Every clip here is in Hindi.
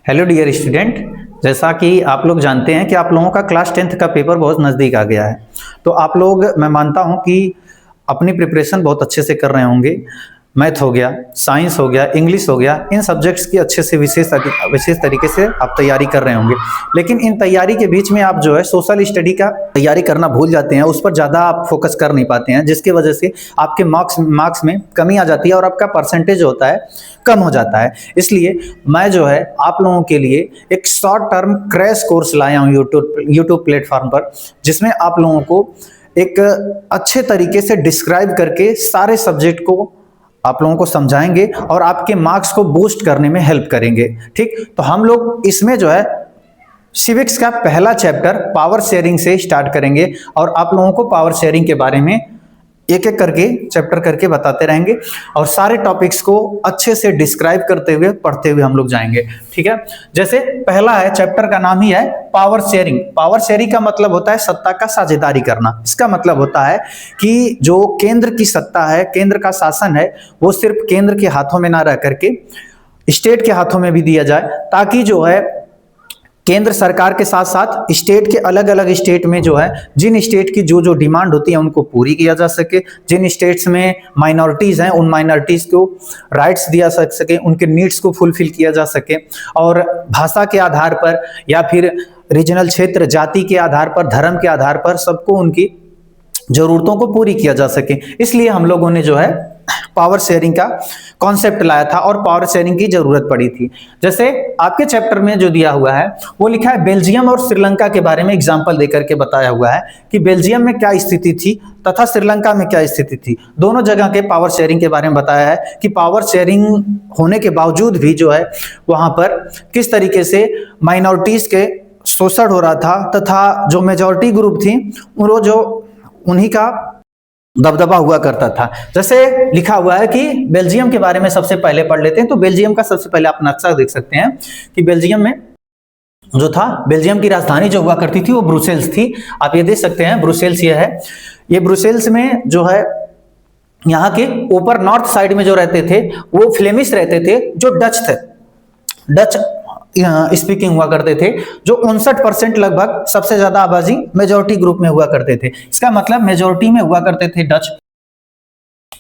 हेलो डियर स्टूडेंट, जैसा कि आप लोग जानते हैं कि आप लोगों का क्लास 10th का पेपर बहुत नज़दीक आ गया है। तो आप लोग, मैं मानता हूं कि अपनी प्रिपरेशन बहुत अच्छे से कर रहे होंगे। मैथ हो गया, साइंस हो गया, इंग्लिश हो गया, इन सब्जेक्ट्स की अच्छे से विशेष तरीके से आप तैयारी कर रहे होंगे। लेकिन इन तैयारी के बीच में आप जो है सोशल स्टडी का तैयारी करना भूल जाते हैं, उस पर ज़्यादा आप फोकस कर नहीं पाते हैं, जिसकी वजह से आपके मार्क्स में कमी आ जाती है और आपका परसेंटेज होता है कम हो जाता है। इसलिए मैं जो है आप लोगों के लिए एक शॉर्ट टर्म क्रैश कोर्स लाया हूँ यूट्यूब प्लेटफॉर्म पर, जिसमें आप लोगों को एक अच्छे तरीके से डिस्क्राइब करके सारे सब्जेक्ट को आप लोगों को समझाएंगे और आपके मार्क्स को बूस्ट करने में हेल्प करेंगे। ठीक, तो हम लोग इसमें जो है सिविक्स का पहला चैप्टर पावर शेयरिंग से स्टार्ट करेंगे और आप लोगों को पावर शेयरिंग के बारे में एक एक करके चैप्टर करके बताते रहेंगे और सारे टॉपिक्स को अच्छे से डिस्क्राइब करते हुए पढ़ते हुए हम लोग जाएंगे। ठीक है, जैसे पहला है, चैप्टर का नाम ही है पावर शेयरिंग। पावर शेयरिंग का मतलब होता है सत्ता का साझेदारी करना। इसका मतलब होता है कि जो केंद्र की सत्ता है, केंद्र का शासन है, वो सिर्फ केंद्र के हाथों में ना रह करके स्टेट के हाथों में भी दिया जाए, ताकि जो है केंद्र सरकार के साथ साथ स्टेट के अलग अलग स्टेट में जो है जिन स्टेट की जो जो डिमांड होती है उनको पूरी किया जा सके। जिन स्टेट्स में माइनॉरिटीज हैं उन माइनॉरिटीज को राइट्स दिया सके, उनके नीड्स को फुलफिल किया जा सके और भाषा के आधार पर या फिर रीजनल क्षेत्र, जाति के आधार पर, धर्म के आधार पर सबको उनकी जरूरतों को पूरी किया जा सके। इसलिए हम लोगों ने जो है पावर शेयरिंग का कॉन्सेप्ट लाया था और पावर शेयरिंग की जरूरत पड़ी थी। जैसे आपके चैप्टर में जो दिया हुआ है वो लिखा है बेल्जियम और श्रीलंका के बारे में एग्जांपल देकर के बताया हुआ है कि बेल्जियम में क्या स्थिति थी तथा श्रीलंका में क्या स्थिति थी। दोनों जगह के पावर शेयरिंग के बारे में बताया है कि पावर शेयरिंग होने के बावजूद भी जो है वहां पर किस तरीके से माइनॉरिटीज के शोषण हो रहा था तथा जो मेजॉरिटी ग्रुप थी वो जो उन्हीं का दबदबा हुआ करता था। जैसे लिखा हुआ है कि बेल्जियम के बारे में सबसे पहले पढ़ लेते हैं। तो बेल्जियम का सबसे पहले आप नक्शा देख सकते हैं कि बेल्जियम में जो था, बेल्जियम की राजधानी जो हुआ करती थी वो ब्रुसेल्स थी। आप ये देख सकते हैं, ब्रुसेल्स ये है। ये ब्रुसेल्स में जो है यहाँ के ऊपर नॉर्थ साइड में जो रहते थे वो फ्लेमिश रहते थे, जो डच थे, डच स्पीकिंग हुआ करते थे, जो 59% लगभग सबसे ज्यादा आबादी मेजॉरिटी ग्रुप में हुआ करते थे। इसका मतलब मेजॉरिटी में हुआ करते थे डच,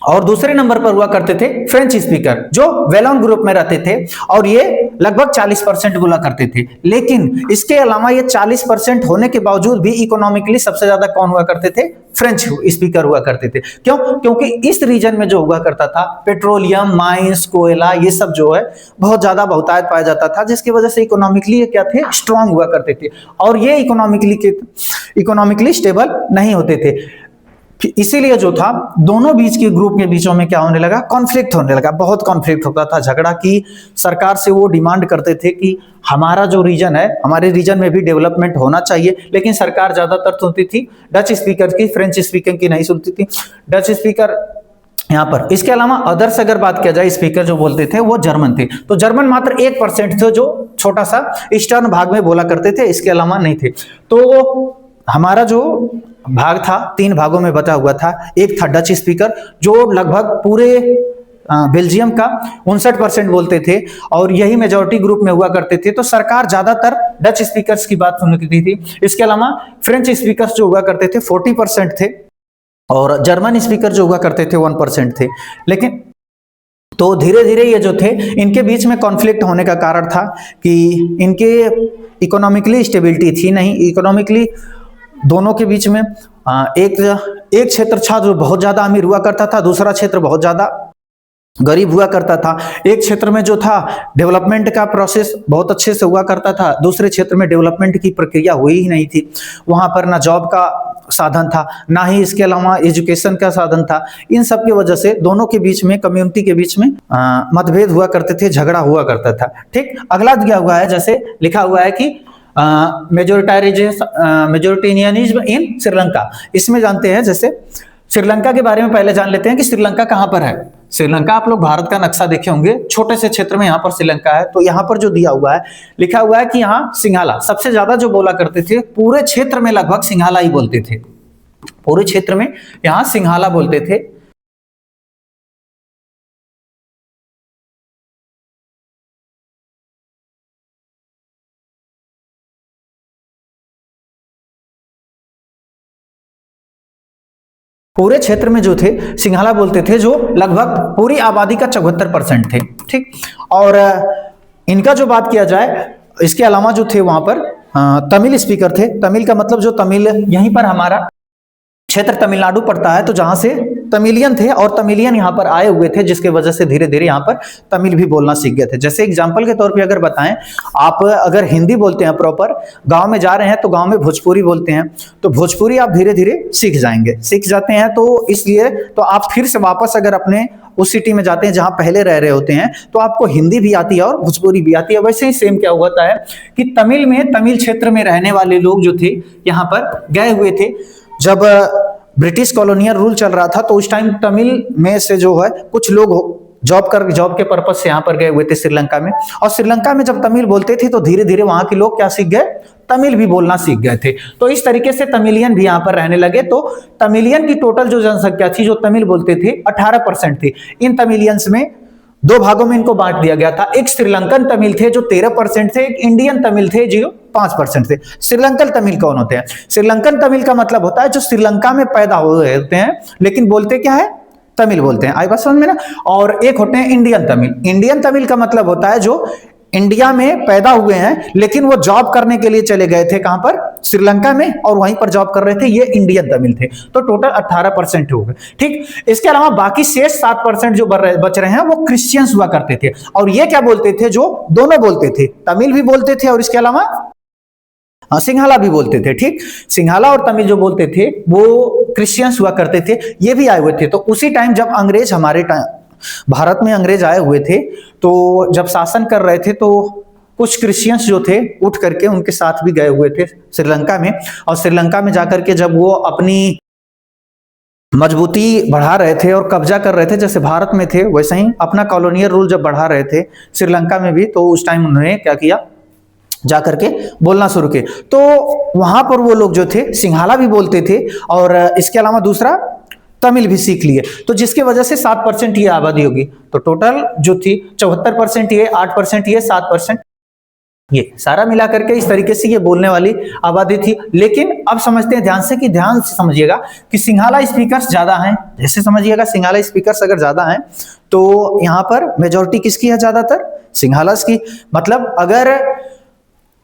और दूसरे नंबर पर हुआ करते थे फ्रेंच स्पीकर जो वेलोन ग्रुप में रहते थे और ये लगभग 40% बोला करते थे। लेकिन इसके अलावा ये 40% होने के बावजूद भी इकोनॉमिकली सबसे ज्यादा कौन हुआ करते थे? फ्रेंच स्पीकर हुआ करते थे। क्यों? क्योंकि इस रीजन में जो हुआ करता था पेट्रोलियम, माइंस, कोयला, ये सब जो है बहुत ज्यादा बहुतायत पाया जाता था, जिसकी वजह से इकोनॉमिकली ये क्या थे? स्ट्रांग हुआ करते थे और ये इकोनॉमिकली स्टेबल नहीं होते थे। इसीलिए जो था दोनों बीच के ग्रुप के बीचों में क्या होने लगा? कॉन्फ्लिक्ट होने लगा। बहुत कॉन्फ्लिक्ट होता था, झगड़ा की सरकार से वो डिमांड करते थे कि हमारा जो रीजन है, हमारे रीजन में भी डेवलपमेंट होना चाहिए, लेकिन सरकार ज्यादातर सुनती थी डच स्पीकर की, फ्रेंच स्पीकर की नहीं सुनती थी। डच स्पीकर यहाँ पर, इसके अलावा अदर्स अगर बात किया जाए, स्पीकर जो बोलते थे वो जर्मन थे। तो जर्मन मात्र 1% थे जो छोटा सा ईस्टर्न भाग में बोला करते थे, इसके अलावा नहीं थे। तो हमारा जो भाग था 3 भागों में बटा हुआ था। एक था डच स्पीकर जो लगभग पूरे बेल्जियम का 59% बोलते थे और यही मेजॉरिटी ग्रुप में हुआ करते थे। तो सरकार ज्यादातर डच स्पीकर्स की बात सुनती थी। इसके अलावा फ्रेंच स्पीकर्स जो हुआ करते थे 40% थे और जर्मन स्पीकर जो हुआ करते थे 1% थे। लेकिन तो धीरे धीरे ये जो थे इनके बीच में कॉन्फ्लिक्ट होने का कारण था कि इनके इकोनॉमिकली स्टेबिलिटी थी नहीं। इकोनॉमिकली दोनों के बीच में एक क्षेत्र था जो बहुत ज्यादा अमीर हुआ करता था, दूसरा क्षेत्र बहुत ज्यादा गरीब हुआ करता था। एक क्षेत्र में जो था डेवलपमेंट का प्रोसेस बहुत अच्छे से हुआ करता था, दूसरे क्षेत्र में डेवलपमेंट की प्रक्रिया हुई ही नहीं थी। वहां पर ना जॉब का साधन था, ना ही इसके अलावा एजुकेशन का साधन था। इन सब की वजह से दोनों के बीच में, कम्युनिटी के बीच में मतभेद हुआ करते थे, झगड़ा हुआ करता था। ठीक, अगला दिया हुआ है, जैसे लिखा हुआ है कि मेजोरिटेरियनिज्म इन श्रीलंका। इसमें जानते हैं, जैसे श्रीलंका के बारे में पहले जान लेते हैं कि श्रीलंका कहां पर है। श्रीलंका, आप लोग भारत का नक्शा देखे होंगे, छोटे से क्षेत्र में यहाँ पर श्रीलंका है। तो यहाँ पर जो दिया हुआ है, लिखा हुआ है कि यहाँ सिंघाला सबसे ज्यादा जो बोला करते थे, पूरे क्षेत्र में लगभग सिंघाला ही बोलते थे। पूरे क्षेत्र में यहाँ सिंघाला बोलते थे। पूरे क्षेत्र में जो थे सिंघाला बोलते थे, जो लगभग पूरी आबादी का 74% थे। ठीक, और इनका जो बात किया जाए, इसके अलावा जो थे वहां पर तमिल स्पीकर थे। तमिल का मतलब जो तमिल, यहीं पर हमारा क्षेत्र तमिलनाडु पड़ता है, तो जहां से तमिलियन थे और तमिलियन यहाँ पर आए हुए थे, जिसके वजह से धीरे धीरे यहाँ पर तमिल भी बोलना सीख गए थे। जैसे एग्जाम्पल के तौर पे अगर बताएं, आप अगर हिंदी बोलते हैं प्रॉपर, गांव में जा रहे हैं तो गांव में भोजपुरी बोलते हैं, तो भोजपुरी आप धीरे धीरे सीख जाएंगे, सीख जाते हैं। तो इसलिए तो आप फिर से वापस अगर अपने उस सिटी में जाते हैं जहां पहले रह रहे होते हैं, तो आपको हिंदी भी आती है और भोजपुरी भी आती है। वैसे ही सेम क्या होता है कि तमिल में, तमिल क्षेत्र में रहने वाले लोग जो थे यहाँ पर गए हुए थे, जब ब्रिटिश कॉलोनियल रूल चल रहा था, तो उस टाइम तमिल में से जो है कुछ लोग जॉब के पर्पज से यहाँ पर गए हुए थे श्रीलंका में, और श्रीलंका में जब तमिल बोलते थे तो धीरे धीरे वहां के लोग क्या सीख गए, तमिल भी बोलना सीख गए थे। तो इस तरीके से तमिलियन भी यहाँ पर रहने लगे। तो तमिलियन की टोटल जो जनसंख्या थी जो तमिल बोलते थे 18% थी। इन तमिलियंस में दो भागों में इनको बांट दिया गया था। एक श्रीलंकन तमिल थे जो 13% थे, एक इंडियन तमिल थे जो 5% थे। श्रीलंकन तमिल कौन होते हैं? श्रीलंकन तमिल का मतलब होता है जो श्रीलंका में पैदा हुए होते हैं लेकिन बोलते क्या है, तमिल बोलते हैं। आई बात समझ में ना। और एक होते हैं इंडियन तमिल। इंडियन तमिल का मतलब होता है जो इंडिया में पैदा हुए हैं लेकिन वो जॉब करने के लिए चले गए थे, कहां पर, श्रीलंका में, और वहीं पर जॉब कर रहे थे, ये इंडियन तमिल थे। तो टोटल 18% हो गए। ठीक, इसके अलावा बाकी शेष 7% जो बच रहे हैं वो क्रिश्चियंस हुआ करते थे, और ये क्या बोलते थे, जो दोनों बोलते थे, तमिल भी बोलते थे और इसके अलावा सिंघाला भी बोलते थे। ठीक, सिंघाला और तमिल जो बोलते थे वो क्रिश्चियंस हुआ करते थे, ये भी आए हुए थे। तो उसी टाइम जब अंग्रेज हमारे भारत में अंग्रेज आए हुए थे, तो जब शासन कर रहे थे तो कुछ क्रिश्चियंस जो थे उठ करके उनके साथ भी गए हुए थे श्रीलंका में, और श्रीलंका में जाकर के जब वो अपनी मजबूती बढ़ा रहे थे और कब्जा कर रहे थे, जैसे भारत में थे वैसे ही अपना कॉलोनियल रूल जब बढ़ा रहे थे श्रीलंका में भी, तो उस टाइम उन्होंने क्या किया, जाकर के बोलना शुरू किए। तो वहां पर वो लोग जो थे सिंघाला भी बोलते थे और इसके अलावा दूसरा तमिल भी सीख लिए, तो जिसकी वजह से 7% ये आबादी होगी। तो टोटल जो थी 74% ये, 8% ये, 7% ये, सारा मिला करके इस तरीके से ये बोलने वाली आबादी थी। लेकिन अब समझते हैं ध्यान से, कि ध्यान से समझिएगा कि सिंघाला स्पीकर्स ज्यादा हैं। जैसे समझिएगा सिंघाला स्पीकर्स अगर ज्यादा हैं तो यहाँ पर मेजोरिटी किसकी है, ज्यादातर सिंघालास की। मतलब अगर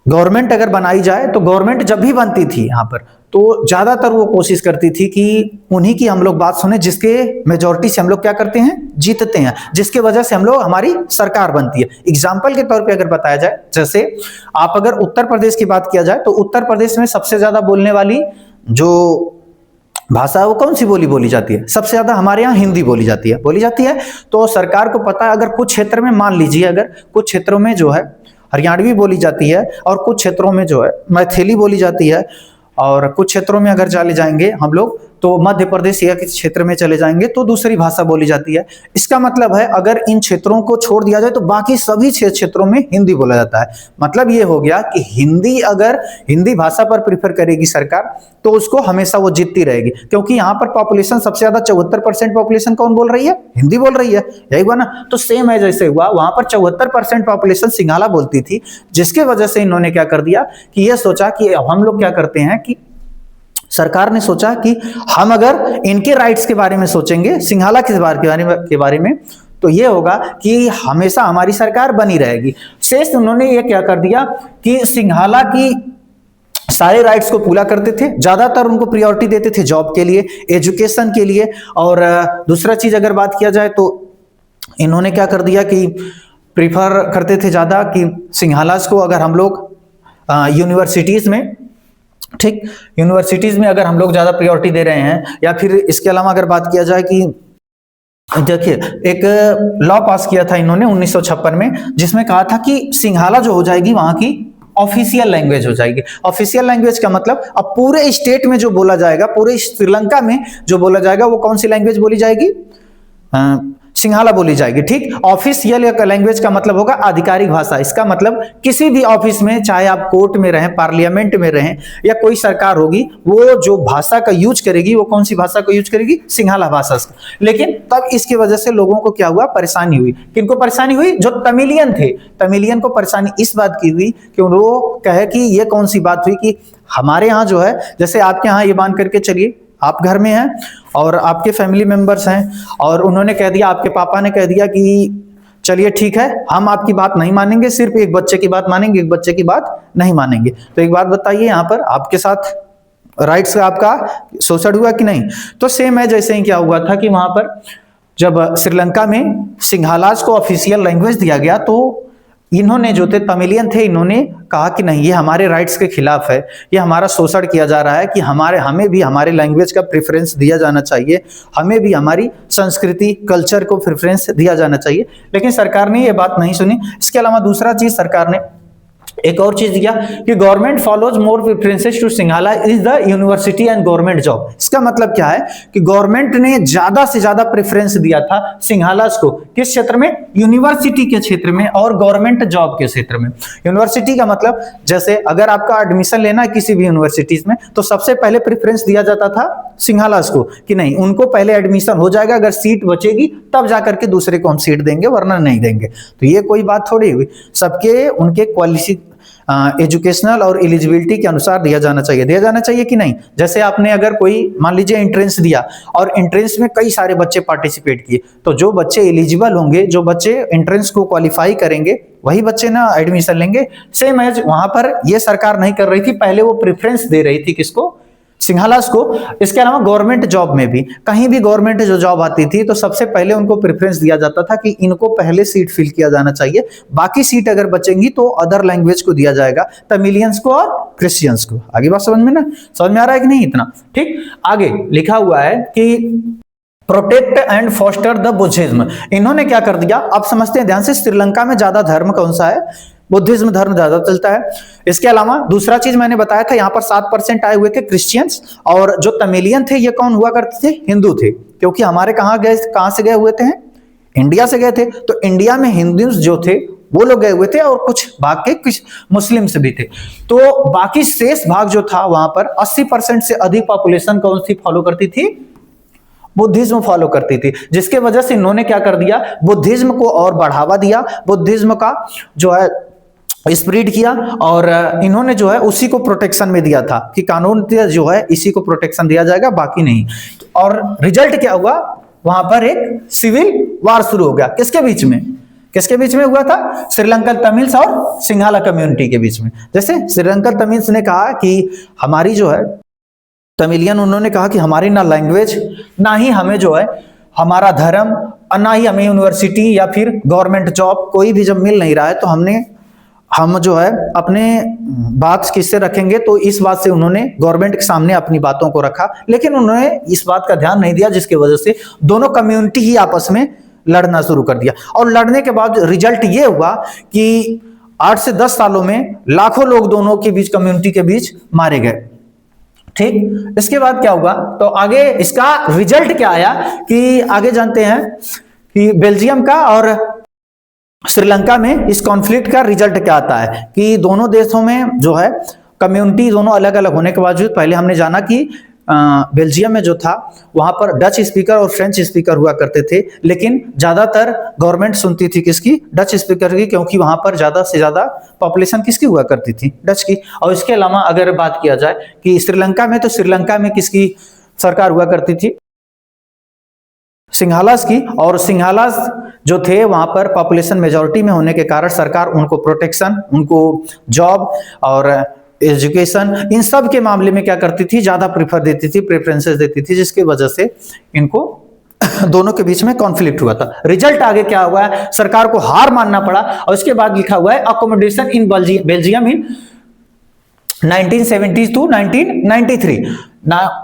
गवर्नमेंट अगर बनाई जाए तो गवर्नमेंट जब भी बनती थी यहाँ पर, तो ज्यादातर वो कोशिश करती थी कि उन्हीं की हम लोग बात सुने, जिसके मेजॉरिटी से हम लोग क्या करते हैं, जीतते हैं, जिसके वजह से हम लोग, हमारी सरकार बनती है। एग्जाम्पल के तौर पे अगर बताया जाए, जैसे आप अगर उत्तर प्रदेश की बात किया जाए तो उत्तर प्रदेश में सबसे ज्यादा बोलने वाली जो भाषा है वो कौन सी बोली जाती है, सबसे ज्यादा हमारे यहाँ हिंदी बोली जाती है। तो सरकार को पता है, अगर कुछ क्षेत्र में मान लीजिए, अगर कुछ क्षेत्रों में जो है हरियाणवी बोली जाती है और कुछ क्षेत्रों में जो है मैथिली बोली जाती है, और कुछ क्षेत्रों में अगर चले जाएंगे हम लोग तो मध्य प्रदेश या किसी क्षेत्र में चले जाएंगे तो दूसरी भाषा बोली जाती है। इसका मतलब है अगर इन क्षेत्रों को छोड़ दिया जाए तो बाकी सभी क्षेत्रों में हिंदी बोला जाता है। मतलब ये हो गया कि हिंदी, अगर हिंदी भाषा पर प्रीफर करेगी सरकार तो उसको हमेशा वो जीतती रहेगी, क्योंकि यहाँ पर पॉपुलेशन सबसे ज्यादा 74% पॉपुलेशन कौन बोल रही है, हिंदी बोल रही है, यही हुआ ना। तो सेम है जैसे हुआ वहां पर 74% पॉपुलेशन सिंघाला बोलती थी, जिसके वजह से इन्होंने क्या कर दिया कि ये सोचा कि हम लोग क्या करते हैं, कि सरकार ने सोचा कि हम अगर इनके राइट्स के बारे में सोचेंगे, सिंघाला के बारे में, तो ये होगा कि हमेशा हमारी सरकार बनी रहेगी। शेष उन्होंने ये क्या कर दिया कि सिंघाला की सारे राइट्स को पूरा करते थे, ज्यादातर उनको प्रायोरिटी देते थे जॉब के लिए, एजुकेशन के लिए। और दूसरा चीज अगर बात किया जाए तो इन्होंने क्या कर दिया कि प्रीफर करते थे ज्यादा कि सिंघालास को अगर हम लोग यूनिवर्सिटीज में, ठीक, यूनिवर्सिटीज में अगर हम लोग ज्यादा प्रायोरिटी दे रहे हैं, या फिर इसके अलावा अगर बात किया जाए कि देखिए एक लॉ पास किया था इन्होंने 1956 में, जिसमें कहा था कि सिंघाला जो हो जाएगी वहां की ऑफिशियल लैंग्वेज हो जाएगी। ऑफिशियल लैंग्वेज का मतलब अब पूरे स्टेट में जो बोला जाएगा, पूरे श्रीलंका में जो बोला जाएगा वो कौन सी लैंग्वेज बोली जाएगी, सिंघाला बोली जाएगी। ठीक, ऑफिशियल लैंग्वेज का मतलब होगा आधिकारिक भाषा। इसका मतलब किसी भी ऑफिस में, चाहे आप कोर्ट में रहें, पार्लियामेंट में रहें, या कोई सरकार होगी, वो जो भाषा का यूज करेगी वो कौन सी भाषा को यूज करेगी, सिंघाला भाषा। लेकिन तब इसकी वजह से लोगों को क्या हुआ, परेशानी हुई। किनको परेशानी हुई, जो तमिलियन थे, तमिलियन को परेशानी इस बात की हुई कि वो कहे कि ये कौन सी बात हुई कि हमारे यहाँ जो है, जैसे आपके यहाँ ये मान करके चलिए, आप घर में हैं और आपके फैमिली मेंबर्स हैं और उन्होंने कह दिया, आपके पापा ने कह दिया कि चलिए ठीक है, हम आपकी बात नहीं मानेंगे, सिर्फ एक बच्चे की बात मानेंगे, एक बच्चे की बात नहीं मानेंगे। तो एक बात बताइए, यहाँ पर आपके साथ राइट्स का आपका शोषण हुआ कि नहीं? तो सेम है, जैसे ही क्या हुआ था कि वहां पर जब श्रीलंका में सिंघालाज को ऑफिशियल लैंग्वेज दिया गया तो इन्होंने जो थे तमिलियन थे, इन्होंने कहा कि नहीं, ये हमारे राइट्स के खिलाफ है, ये हमारा शोषण किया जा रहा है, कि हमें भी हमारे लैंग्वेज का प्रेफरेंस दिया जाना चाहिए, हमें भी हमारी संस्कृति कल्चर को प्रेफरेंस दिया जाना चाहिए। लेकिन सरकार ने ये बात नहीं सुनी। इसके अलावा दूसरा चीज सरकार ने एक और चीज दिया कि government follows more preferences to Sinhala is the university and government job. इसका मतलब क्या है कि गवर्नमेंट ने ज्यादा से ज्यादा प्रेफरेंस दिया था सिंघालास को, किस क्षेत्र में? यूनिवर्सिटी के क्षेत्र में और गवर्नमेंट जॉब के क्षेत्र में। यूनिवर्सिटी का मतलब, जैसे अगर आपका एडमिशन लेना है किसी भी यूनिवर्सिटीज में तो सबसे पहले प्रेफरेंस दिया जाता था सिंघालास को, कि नहीं, उनको पहले एडमिशन हो जाएगा, अगर सीट बचेगी तब जाकर के दूसरे को हम सीट देंगे, वरना नहीं देंगे। तो ये कोई बात थोड़ी हुई, सबके उनके क्वालिफिकेशन एजुकेशनल और एलिजिबिलिटी के अनुसार दिया जाना चाहिए कि नहीं? जैसे आपने अगर कोई मान लीजिए एंट्रेंस दिया और एंट्रेंस में कई सारे बच्चे पार्टिसिपेट किए, तो जो बच्चे एलिजिबल होंगे, जो बच्चे एंट्रेंस को क्वालिफाई करेंगे, वही बच्चे ना एडमिशन लेंगे। सेम एज वहां पर ये सरकार नहीं कर रही थी, पहले वो प्रेफरेंस दे रही थी किसको? सिंघालास को। इसके अलावा गवर्नमेंट जॉब में भी, कहीं भी गवर्नमेंट जो जॉब आती थी तो सबसे पहले उनको प्रेफरेंस दिया जाता था कि इनको पहले सीट फिल किया जाना चाहिए, बाकी सीट अगर बचेंगी तो अदर लैंग्वेज को दिया जाएगा, तमिलियंस को और क्रिश्चियंस को। आगे बात समझ में आ रहा है कि नहीं? इतना ठीक। आगे लिखा हुआ है कि protect and foster the Buddhism. इन्होंने क्या कर दिया, आप समझते हैं ध्यान से, श्रीलंका में ज्यादा धर्म कौन सा है? बुद्धिज्म धर्म ज्यादा चलता है। इसके अलावा दूसरा चीज मैंने बताया था, यहाँ पर 7% आए हुए थे क्रिश्चियंस, और जो तमिलियन थे ये कौन हुआ करते थे? हिंदू थे, क्योंकि हमारे कहां से गए हुए थे? इंडिया से गए थे। तो इंडिया में हिंदू जो थे वो लोग गए हुए थे और कुछ भाग के कुछ मुस्लिम्स भी थे। तो बाकी शेष भाग जो था वहां पर 80% से अधिक पॉपुलेशन कौन सी फॉलो करती थी? बुद्धिज्म फॉलो करती थी, जिसके वजह से इन्होंने क्या कर दिया, बुद्धिज्म को और बढ़ावा दिया, बुद्धिज्म का जो है स्प्रेड किया, और इन्होंने जो है उसी को प्रोटेक्शन में दिया था कि कानून जो है इसी को प्रोटेक्शन दिया जाएगा, बाकी नहीं। और रिजल्ट क्या हुआ, वहां पर एक सिविल वार शुरू हो गया। किसके बीच में हुआ था? श्रीलंकन तमिल्स और सिंघाला कम्युनिटी के बीच में। जैसे श्रीलंकन तमिल्स ने कहा कि हमारी जो है तमिलियन, उन्होंने कहा कि हमारी ना लैंग्वेज, ना ही हमें जो है हमारा धर्म, ना ही हमें यूनिवर्सिटी या फिर गवर्नमेंट जॉब, कोई भी जब मिल नहीं रहा है तो हम जो है अपने बात किससे रखेंगे? तो इस बात से उन्होंने गवर्नमेंट के सामने अपनी बातों को रखा, लेकिन उन्होंने इस बात का ध्यान नहीं दिया, जिसकी वजह से दोनों कम्युनिटी ही आपस में लड़ना शुरू कर दिया। और लड़ने के बाद रिजल्ट ये हुआ कि 8 से 10 सालों में लाखों लोग दोनों के बीच, कम्युनिटी के बीच मारे गए। ठीक। इसके बाद क्या हुआ, तो आगे इसका रिजल्ट क्या आया कि आगे जानते हैं कि बेल्जियम का और श्रीलंका में इस कॉन्फ्लिक्ट का रिजल्ट क्या आता है कि दोनों देशों में जो है कम्युनिटी दोनों अलग अलग होने के बावजूद, पहले हमने जाना कि बेल्जियम में जो था वहां पर डच स्पीकर और फ्रेंच स्पीकर हुआ करते थे, लेकिन ज्यादातर गवर्नमेंट सुनती थी किसकी? डच स्पीकर की, क्योंकि वहां पर ज्यादा से ज्यादा पॉपुलेशन किसकी हुआ करती थी? डच की। और इसके अलावा अगर बात किया जाए कि श्रीलंका में, तो श्रीलंका में किसकी सरकार हुआ करती थी? सिंघालास की। और सिंघालास जो थे वहां पर पॉपुलेशन मेजॉरिटी में होने के कारण सरकार उनको प्रोटेक्शन, उनको जॉब और एजुकेशन, इन सब के मामले में क्या करती थी? ज्यादा प्रेफर देती थी, प्रेफरेंसेस देती थी, जिसकी वजह से इनको दोनों के बीच में कॉन्फ्लिक्ट हुआ था। रिजल्ट आगे क्या हुआ है, सरकार को हार मानना पड़ा। और इसके बाद लिखा हुआ है accommodation in Belgium in 1970 to 1993।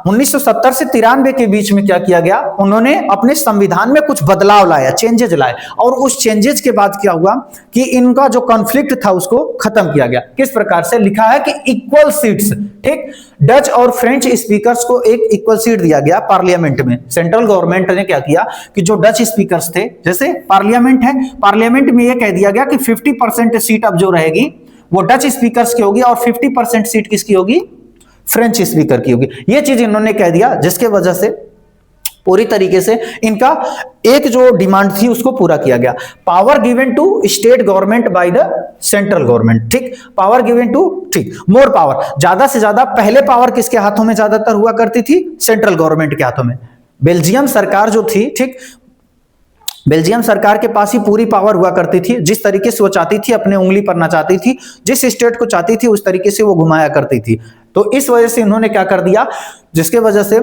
1970 से 93 के बीच में क्या किया गया, उन्होंने अपने संविधान में कुछ बदलाव लाया, चेंजेज लाए। और उस चेंजेज के बाद क्या हुआ कि इनका जो कॉन्फ्लिक्ट था उसको खत्म किया गया। किस प्रकार से? लिखा है कि इक्वल सीट्स, ठीक, डच और फ्रेंच स्पीकर्स को एक इक्वल सीट दिया गया पार्लियामेंट में। सेंट्रल गवर्नमेंट ने क्या किया कि जो डच स्पीकर्स थे, जैसे पार्लियामेंट है, पार्लियामेंट में यह कह दिया गया कि 50% सीट अब जो रहेगी वो डच स्पीकर्स की होगी और 50% सीट किसकी होगी? फ्रेंच स्पीकर की होगी। यह चीज इन्होंने कह दिया, जिसके वजह से पूरी तरीके से इनका एक जो डिमांड थी उसको पूरा किया गया। Power given to state government by the central government, ठीक, पावर गिवन टू ठीक, मोर पावर, ज्यादा से ज्यादा पहले पावर किसके हाथों में ज्यादातर हुआ करती थी? सेंट्रल गवर्नमेंट के हाथों में। बेल्जियम सरकार जो थी, ठीक, बेल्जियम सरकार के पास ही पूरी पावर हुआ करती थी। जिस तरीके से वो चाहती थी अपने उंगली पर नचाती थी, जिस स्टेट को चाहती थी उस तरीके से वो घुमाया करती थी। तो इस वजह से इन्होंने क्या कर दिया, जिसके वजह से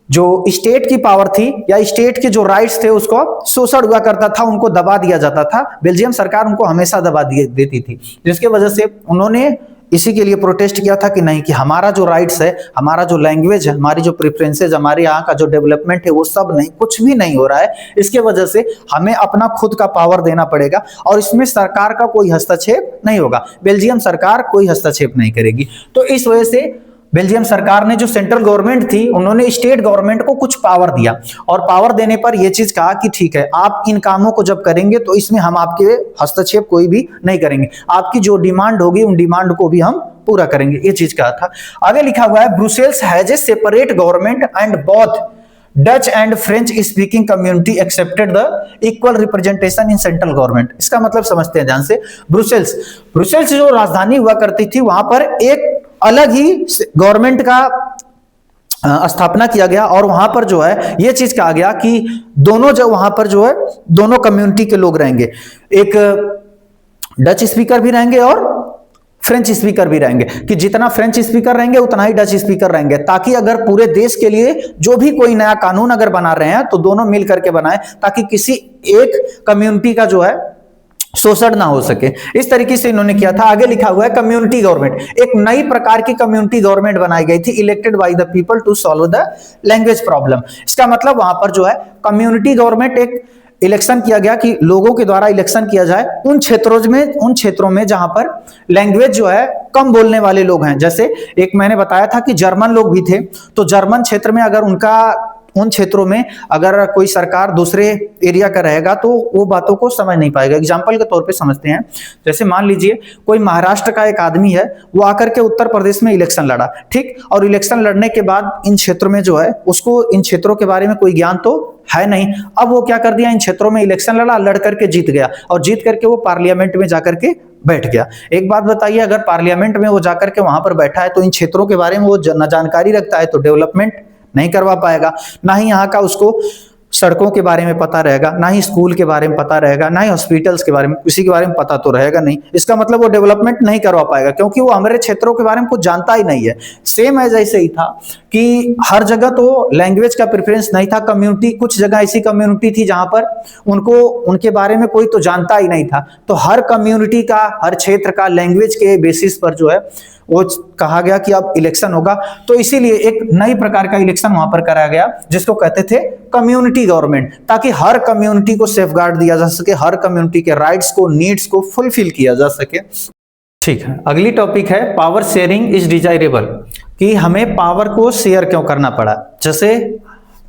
जो स्टेट की पावर थी या स्टेट के जो राइट्स थे उसको शोषण हुआ करता था, उनको दबा दिया जाता था। बेल्जियम सरकार उनको हमेशा दबा देती थी, जिसके वजह से उन्होंने इसी के लिए प्रोटेस्ट किया था कि नहीं, कि हमारा जो राइट्स है, हमारा जो लैंग्वेज है, हमारी जो प्रेफरेंसेज, हमारे यहाँ का जो डेवलपमेंट है वो सब नहीं, कुछ भी नहीं हो रहा है। इसके वजह से हमें अपना खुद का पावर देना पड़ेगा और इसमें सरकार का कोई हस्तक्षेप नहीं होगा, बेल्जियम सरकार कोई हस्तक्षेप नहीं करेगी। तो इस वजह से बेल्जियम सरकार ने, जो सेंट्रल गवर्नमेंट थी, उन्होंने स्टेट गवर्नमेंट को कुछ पावर दिया और पावर देने पर यह चीज कहा कि ठीक है, आप इन कामों को जब करेंगे तो इसमें हम आपके हस्तक्षेप कोई भी नहीं करेंगे, आपकी जो डिमांड होगी उन डिमांड को भी हम पूरा करेंगे, ये चीज कहा था। आगे लिखा हुआ है, Brussels has a separate government and both Dutch and French speaking community accepted the equal representation in central government. इसका मतलब समझते हैं ध्यान से। ब्रुसेल्स जो राजधानी हुआ करती थी, वहां पर एक अलग ही गवर्नमेंट का स्थापना किया गया और वहां पर जो है ये चीज कहा गया कि दोनों जो वहां पर जो है दोनों कम्युनिटी के लोग रहेंगे, एक डच स्पीकर भी रहेंगे और फ्रेंच स्पीकर भी रहेंगे, कि जितना फ्रेंच स्पीकर रहेंगे उतना ही डच स्पीकर रहेंगे, ताकि अगर पूरे देश के लिए जो भी कोई नया कानून अगर बना रहे हैं तो दोनों मिल करके बनाए, ताकि किसी एक कम्युनिटी का जो है शोषण ना हो सके। इस तरीके से इन्होंने किया था। आगे लिखा हुआ है, कम्युनिटी गवर्नमेंट, एक नई प्रकार की कम्युनिटी गवर्नमेंट बनाई गई थी, elected by the people to solve the language problem. इसका मतलब वहां पर जो है कम्युनिटी गवर्नमेंट, एक इलेक्शन किया गया कि लोगों के द्वारा इलेक्शन किया जाए उन क्षेत्रों में जहां पर लैंग्वेज जो है कम बोलने वाले लोग हैं। जैसे एक मैंने बताया था कि जर्मन लोग भी थे, तो जर्मन क्षेत्र में अगर उन क्षेत्रों में अगर कोई सरकार दूसरे एरिया का रहेगा तो वो बातों को समझ नहीं पाएगा। एग्जाम्पल के तौर पे समझते हैं, जैसे मान लीजिए कोई महाराष्ट्र का एक आदमी है, वो आकर के उत्तर प्रदेश में इलेक्शन लड़ा, ठीक, और इलेक्शन लड़ने के बाद इन क्षेत्रों में जो है उसको इन क्षेत्रों के बारे में कोई ज्ञान तो है नहीं। अब वो क्या कर दिया, इन क्षेत्रों में इलेक्शन लड़ा, लड़ करके जीत गया और जीत करके वो पार्लियामेंट में जाकर के बैठ गया। एक बात बताइए, अगर पार्लियामेंट में वो जाकर के वहां पर बैठा है तो इन क्षेत्रों के बारे में वो न जानकारी रखता है तो डेवलपमेंट नहीं करवा पाएगा, ना ही यहाँ का उसको सड़कों के बारे में पता रहेगा, ना ही स्कूल के बारे में पता रहेगा, ना ही हॉस्पिटल्स के बारे में, किसी के बारे में पता तो रहेगा नहीं। इसका मतलब वो डेवलपमेंट नहीं करवा पाएगा, क्योंकि वो हमारे क्षेत्रों के बारे में कुछ जानता ही नहीं है। सेम एज ऐसे ही था कि हर जगह तो लैंग्वेज का प्रेफरेंस नहीं था। कम्युनिटी, कुछ जगह ऐसी कम्युनिटी थी जहां पर उनके बारे में कोई तो जानता ही नहीं था। तो हर कम्युनिटी का, हर क्षेत्र का लैंग्वेज के बेसिस पर जो है वो कहा गया कि अब इलेक्शन होगा। तो इसीलिए एक नई प्रकार का इलेक्शन वहां पर कराया गया, जिसको कहते थे कम्युनिटी गवर्नमेंट, ताकि हर कम्युनिटी को सेफगार्ड दिया जा सके, हर कम्युनिटी के राइट्स को, नीड्स को फुलफिल किया जा सके। ठीक है, अगली टॉपिक है पावर शेयरिंग इज डिजायरेबल, कि हमें पावर को शेयर क्यों करना पड़ा। जैसे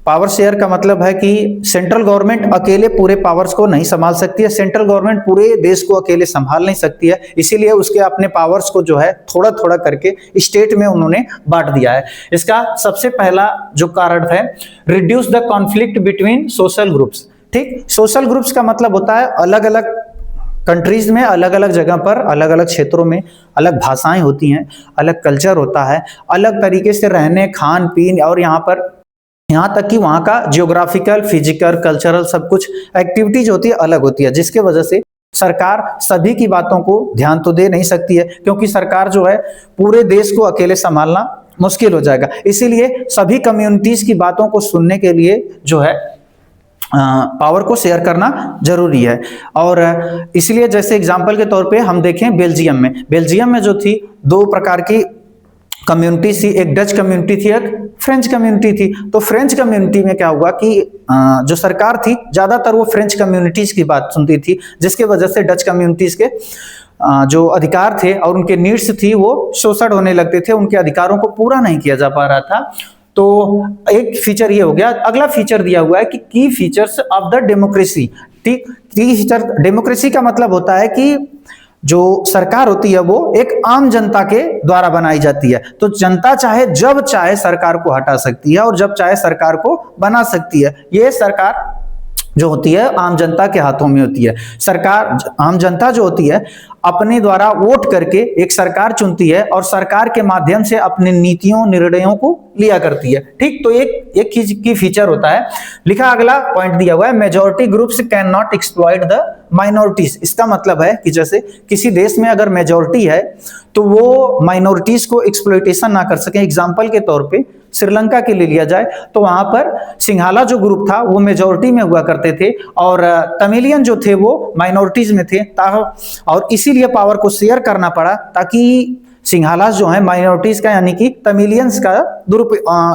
पावर शेयर का मतलब है कि सेंट्रल गवर्नमेंट अकेले पूरे पावर्स को नहीं संभाल सकती है, सेंट्रल गवर्नमेंट पूरे देश को अकेले संभाल नहीं सकती है, इसीलिए उसके अपने पावर्स को जो है थोड़ा थोड़ा करके स्टेट में उन्होंने बांट दिया है। इसका सबसे पहला जो कारण है, reduce the conflict between social groups. ठीक, सोशल ग्रुप्स का मतलब होता है अलग अलग कंट्रीज में, अलग अलग जगह पर, अलग अलग क्षेत्रों में अलग भाषाएं होती हैं, अलग कल्चर होता है, अलग तरीके से रहने, खान पीन, और यहाँ तक कि वहाँ का जियोग्राफिकल, फिजिकल, कल्चरल सब कुछ एक्टिविटीज होती है, अलग होती है, जिसके वजह से सरकार सभी की बातों को ध्यान तो दे नहीं सकती है, क्योंकि सरकार जो है पूरे देश को अकेले संभालना मुश्किल हो जाएगा। इसीलिए सभी कम्युनिटीज की बातों को सुनने के लिए जो है पावर को शेयर करना जरूरी है। और इसलिए जैसे एग्जाम्पल के तौर पे हम देखें, बेल्जियम में जो थी दो प्रकार की कम्युनिटी थी, एक डच कम्युनिटी थी, एक फ्रेंच कम्युनिटी थी। तो फ्रेंच कम्युनिटी में क्या हुआ कि जो सरकार थी ज्यादातर वो फ्रेंच कम्युनिटीज की बात सुनती थी, जिसके वजह से डच कम्युनिटीज के जो अधिकार थे और उनके नीड्स थी वो शोषण होने लगते थे, उनके अधिकारों को पूरा नहीं किया जा पा रहा था। तो एक फीचर ये हो गया। अगला फीचर दिया हुआ है कि की फीचर्स ऑफ द डेमोक्रेसी। ठीक, की फीचर, डेमोक्रेसी का मतलब होता है कि जो सरकार होती है वो एक आम जनता के द्वारा बनाई जाती है, तो जनता चाहे जब चाहे सरकार को हटा सकती है और जब चाहे सरकार को बना सकती है। ये सरकार जो होती है आम जनता के हाथों में होती है। सरकार, आम जनता जो होती है अपने द्वारा वोट करके एक सरकार चुनती है और सरकार के माध्यम से अपने नीतियों निर्णयों को लिया करती है। ठीक, तो एक चीज की फीचर होता है। लिखा अगला पॉइंट दिया हुआ है, majority groups can not exploit the minorities. इसका मतलब है कि जैसे किसी देश में अगर मेजॉरिटी है तो वो माइनॉरिटीज को एक्सप्लॉइटेशन ना कर सके। एग्जाम्पल के तौर पे श्रीलंका के लिए लिया जाए तो वहां पर सिंघाला जो ग्रुप था वो मेजॉरिटी में हुआ करते थे और तमिलियन जो थे वो माइनॉरिटीज में थे, और इसीलिए पावर को शेयर करना पड़ा ताकि सिंघाला जो है माइनॉरिटीज का यानी कि तमिलियंस का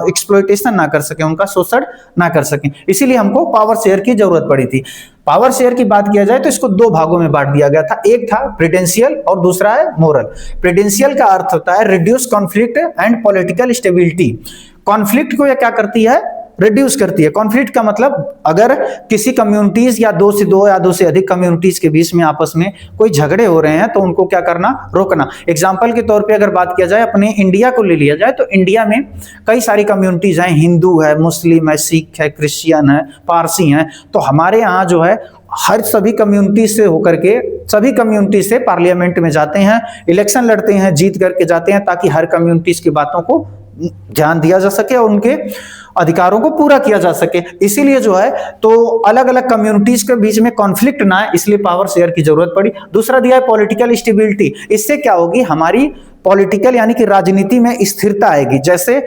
एक्सप्लॉइटेशन ना कर सके, उनका शोषण ना कर सके, इसीलिए हमको पावर शेयर की जरूरत पड़ी थी। पावर शेयर की बात किया जाए तो इसको दो भागों में बांट दिया गया था, एक था प्रूडेंशियल और दूसरा है मोरल। प्रूडेंशियल का अर्थ होता है reduce conflict and political stability. Conflict को यह क्या करती है, रिड्यूस करती है। कॉन्फ्लिक्ट का मतलब अगर किसी कम्युनिटीज या दो या दो से अधिक कम्युनिटीज के बीच में आपस में कोई झगड़े हो रहे हैं तो उनको क्या करना, रोकना। एग्जाम्पल के तौर पे अगर बात किया जाए अपने इंडिया को ले लिया जाए तो इंडिया में कई सारी कम्युनिटीज हैं, हिंदू है, मुस्लिम है, सिख है, क्रिश्चियन है, पारसी हैं। तो हमारे यहाँ जो है हर सभी कम्युनिटी से होकर के सभी कम्युनिटी से पार्लियामेंट में जाते हैं, इलेक्शन लड़ते हैं, जीत करके जाते हैं ताकि हर कम्युनिटीज की बातों को ध्यान दिया जा सके और उनके अधिकारों को पूरा किया जा सके। इसीलिए जो है तो अलग अलग कम्युनिटीज के बीच में कॉन्फ्लिक्ट ना है, इसलिए पावर शेयर की जरूरत पड़ी। दूसरा दिया है पॉलिटिकल स्टेबिलिटी। इससे क्या होगी, हमारी पॉलिटिकल यानी कि राजनीति में स्थिरता आएगी। जैसे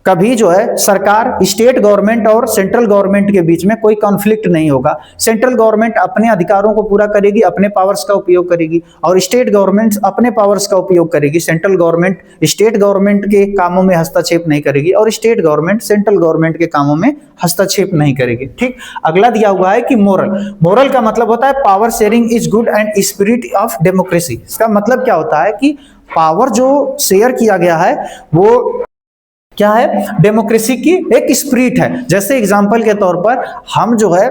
कभी जो है सरकार, स्टेट गवर्नमेंट और सेंट्रल गवर्नमेंट के बीच में कोई कॉन्फ्लिक्ट नहीं होगा। सेंट्रल गवर्नमेंट अपने अधिकारों को पूरा करेगी, अपने पावर्स का उपयोग करेगी, और स्टेट गवर्नमेंट अपने पावर्स का उपयोग करेगी। सेंट्रल गवर्नमेंट स्टेट गवर्नमेंट के कामों में हस्तक्षेप नहीं करेगी और स्टेट गवर्नमेंट सेंट्रल गवर्नमेंट के कामों में हस्तक्षेप नहीं करेगी। ठीक, अगला दिया हुआ है कि मोरल। मोरल का मतलब होता है power sharing is good and spirit of democracy. इसका मतलब क्या होता है कि पावर जो शेयर किया गया है वो क्या है, डेमोक्रेसी की एक स्पिरिट है। जैसे एग्जांपल के तौर पर हम जो है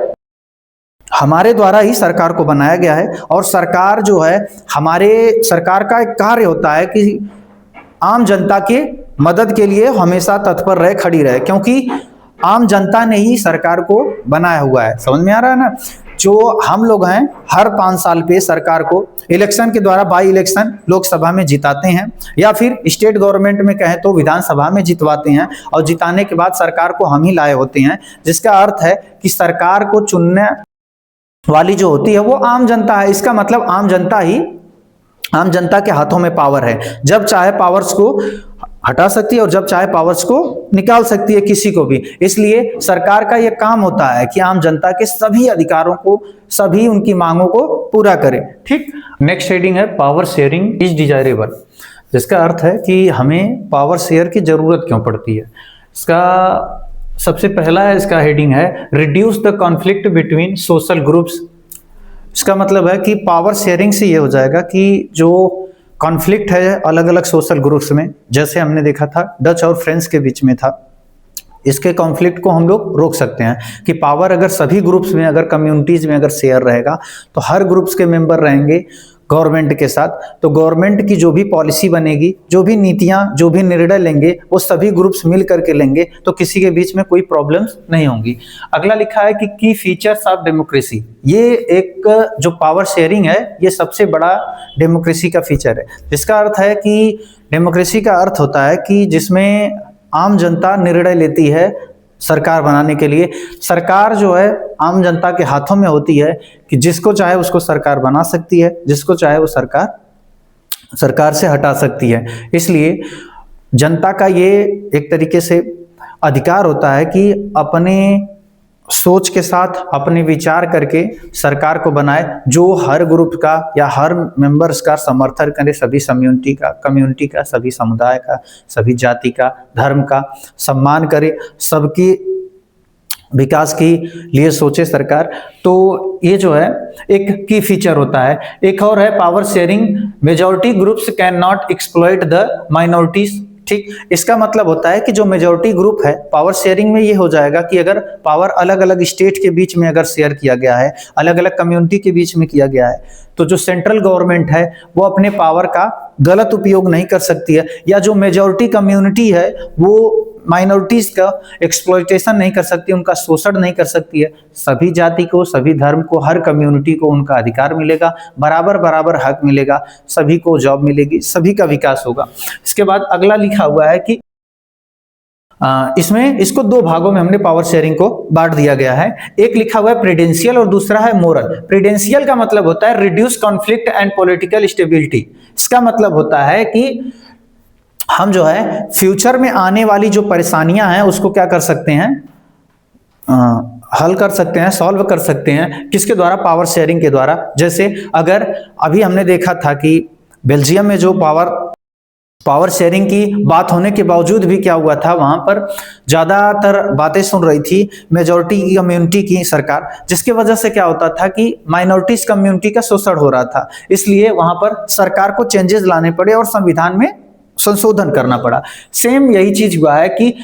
हमारे द्वारा ही सरकार को बनाया गया है और सरकार जो है हमारे सरकार का एक कार्य होता है कि आम जनता के मदद के लिए हमेशा तत्पर रहे, खड़ी रहे, क्योंकि आम जनता ने ही सरकार को बनाया हुआ है। समझ में आ रहा है ना। जो हम लोग हैं हर 5 साल पे सरकार को इलेक्शन के द्वारा बाई इलेक्शन लोकसभा में जिताते हैं या फिर स्टेट गवर्नमेंट में कहें तो विधानसभा में जितवाते हैं, और जिताने के बाद सरकार को हम ही लाए होते हैं, जिसका अर्थ है कि सरकार को चुनने वाली जो होती है वो आम जनता है। इसका मतलब आम जनता के हाथों में पावर है, जब चाहे पावर्स को हटा सकती है और जब चाहे पावर्स को निकाल सकती है किसी को भी। इसलिए सरकार का यह काम होता है कि आम जनता के सभी अधिकारों को, सभी उनकी मांगों को पूरा करे। ठीक, नेक्स्ट हेडिंग है पावर शेयरिंग इज डिजायरेबल, जिसका अर्थ है कि हमें पावर शेयर की जरूरत क्यों पड़ती है। इसका सबसे पहला इसका हेडिंग है reduce the conflict between social groups. इसका मतलब है कि पावर शेयरिंग से ये हो जाएगा कि जो कॉन्फ्लिक्ट है अलग अलग सोशल ग्रुप्स में, जैसे हमने देखा था डच और फ्रेंच के बीच में था, इसके कॉन्फ्लिक्ट को हम लोग रोक सकते हैं कि पावर अगर सभी ग्रुप्स में, अगर कम्युनिटीज में अगर शेयर रहेगा तो हर ग्रुप्स के मेंबर रहेंगे गवर्नमेंट के साथ, तो गवर्नमेंट की जो भी पॉलिसी बनेगी, जो भी नीतियां, जो भी निर्णय लेंगे वो सभी ग्रुप्स मिल करके लेंगे, तो किसी के बीच में कोई प्रॉब्लम्स नहीं होंगी। अगला लिखा है कि की फीचर्स ऑफ डेमोक्रेसी। ये एक जो पावर शेयरिंग है ये सबसे बड़ा डेमोक्रेसी का फीचर है, जिसका अर्थ है कि डेमोक्रेसी का अर्थ होता है कि जिसमें आम जनता निर्णय लेती है सरकार बनाने के लिए। सरकार जो है आम जनता के हाथों में होती है कि जिसको चाहे उसको सरकार बना सकती है, जिसको चाहे वो सरकार से हटा सकती है। इसलिए जनता का ये एक तरीके से अधिकार होता है कि अपने सोच के साथ, अपने विचार करके सरकार को बनाए जो हर ग्रुप का या हर मेंबर्स का समर्थन करे, सभी कम्युनिटी का, सभी समुदाय का, सभी जाति का, धर्म का सम्मान करे, सबकी विकास के लिए सोचे सरकार। तो ये जो है एक की फीचर होता है। एक और है power sharing, majority groups can not exploit the minorities. ठीक, इसका मतलब होता है कि जो मेजॉरिटी ग्रुप है, पावर शेयरिंग में ये हो जाएगा कि अगर पावर अलग अलग स्टेट के बीच में अगर शेयर किया गया है, अलग अलग कम्युनिटी के बीच में किया गया है, तो जो सेंट्रल गवर्नमेंट है वो अपने पावर का गलत उपयोग नहीं कर सकती है, या जो मेजॉरिटी कम्युनिटी है वो माइनॉरिटीज का एक्सप्लॉइटेशन नहीं कर सकती, उनका शोषण नहीं कर सकती है। सभी जाति को, सभी धर्म को, हर कम्युनिटी को उनका अधिकार मिलेगा, बराबर बराबर हक मिलेगा, सभी को जॉब मिलेगी, सभी का विकास होगा। इसके बाद अगला लिखा हुआ है कि इसमें इसको दो भागों में हमने पावर शेयरिंग को बांट दिया गया है। एक लिखा हुआ है प्रूडेंशियल और दूसरा है मोरल। प्रूडेंशियल का मतलब होता है reduce conflict and political stability. इसका मतलब होता है कि हम जो है फ्यूचर में आने वाली जो परेशानियां हैं उसको क्या कर सकते हैं, हल कर सकते हैं, सॉल्व कर सकते हैं। किसके द्वारा? पावर शेयरिंग के द्वारा। जैसे अगर अभी हमने देखा था कि बेल्जियम में जो पावर शेयरिंग की बात होने के बावजूद भी क्या हुआ था, वहां पर ज्यादातर बातें सुन रही थी मेजॉरिटी कम्युनिटी की सरकार, जिसकी वजह से क्या होता था कि माइनॉरिटीज कम्युनिटी का शोषण हो रहा था। इसलिए वहां पर सरकार को चेंजेस लाने पड़े और संविधान में संशोधन करना पड़ा। सेम यही चीज हुआ है कि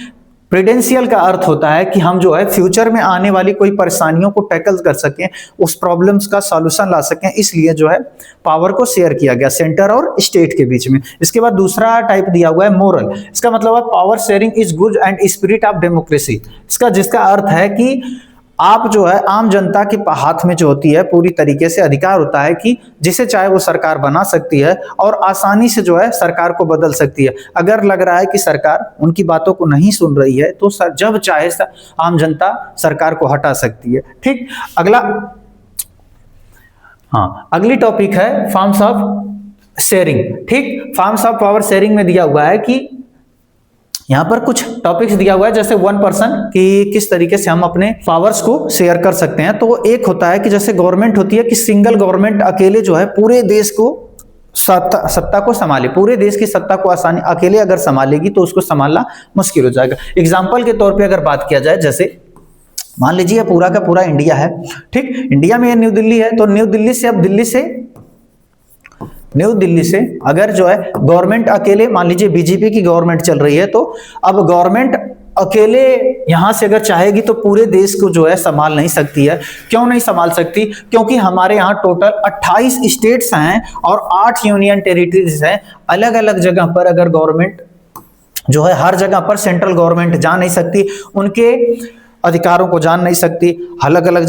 प्रूडेंशियल का अर्थ होता है कि हम जो है फ्यूचर में आने वाली कोई परेशानियों को टैकल कर सकें, उस प्रॉब्लम्स का सॉल्यूशन ला सकें, इसलिए जो है पावर को शेयर किया गया सेंटर और स्टेट के बीच में। इसके बाद दूसरा टाइप दिया हुआ है मोरल। इसका मतलब है power sharing is good and spirit of democracy. जिसका अर्थ है कि आप जो है आम जनता के हाथ में जो होती है पूरी तरीके से अधिकार होता है कि जिसे चाहे वो सरकार बना सकती है और आसानी से जो है सरकार को बदल सकती है। अगर लग रहा है कि सरकार उनकी बातों को नहीं सुन रही है तो जब चाहे आम जनता सरकार को हटा सकती है। ठीक, अगली टॉपिक है फॉर्म्स ऑफ शेयरिंग। ठीक, फॉर्म्स ऑफ पावर शेयरिंग में दिया हुआ है कि यहां पर कुछ टॉपिक्स दिया हुआ है, जैसे 1% कि किस तरीके से हम अपने पावर्स को शेयर कर सकते हैं। तो एक होता है कि जैसे गवर्नमेंट होती है कि सिंगल गवर्नमेंट अकेले जो है पूरे देश को सत्ता को संभाले, पूरे देश की सत्ता को आसानी अकेले अगर संभालेगी तो उसको संभालना मुश्किल हो जाएगा। एग्जाम्पल के तौर पर अगर बात किया जाए, जैसे मान लीजिए पूरा का पूरा इंडिया है। ठीक, इंडिया में न्यू दिल्ली है, तो न्यू दिल्ली से अगर जो है गवर्नमेंट अकेले, मान लीजिए बीजेपी की गवर्नमेंट चल रही है, तो अब गवर्नमेंट अकेले यहां से अगर चाहेगी तो पूरे देश को जो है संभाल नहीं सकती है। क्यों नहीं संभाल सकती? क्योंकि हमारे यहाँ टोटल 28 स्टेट्स हैं और 8 यूनियन टेरिटरीज हैं। अलग अलग जगह पर अगर गवर्नमेंट जो है हर जगह पर सेंट्रल गवर्नमेंट जा नहीं सकती, उनके अधिकारों को जान नहीं सकती। अलग अलग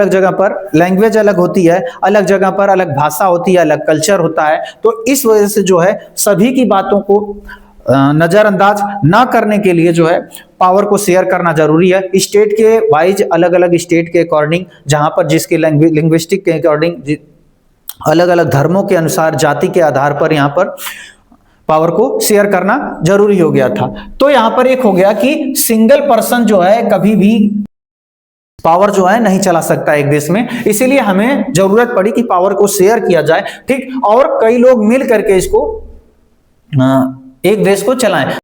जगह पर लैंग्वेज अलग होती है, अलग जगह पर अलग भाषा होती है, अलग कल्चर होता है। तो इस वजह से जो है सभी की बातों को नजरअंदाज ना करने के लिए जो है पावर को शेयर करना जरूरी है। स्टेट के वाइज अलग अलग स्टेट के अकॉर्डिंग, जहां पर जिसके लिंग्विस्टिक के अकॉर्डिंग, अलग अलग धर्मों के अनुसार, जाति के आधार पर यहाँ पर पावर को शेयर करना जरूरी हो गया था। तो यहां पर एक हो गया कि सिंगल पर्सन जो है कभी भी पावर जो है नहीं चला सकता एक देश में, इसीलिए हमें जरूरत पड़ी कि पावर को शेयर किया जाए। ठीक, और कई लोग मिल करके इसको एक देश को चलाएं।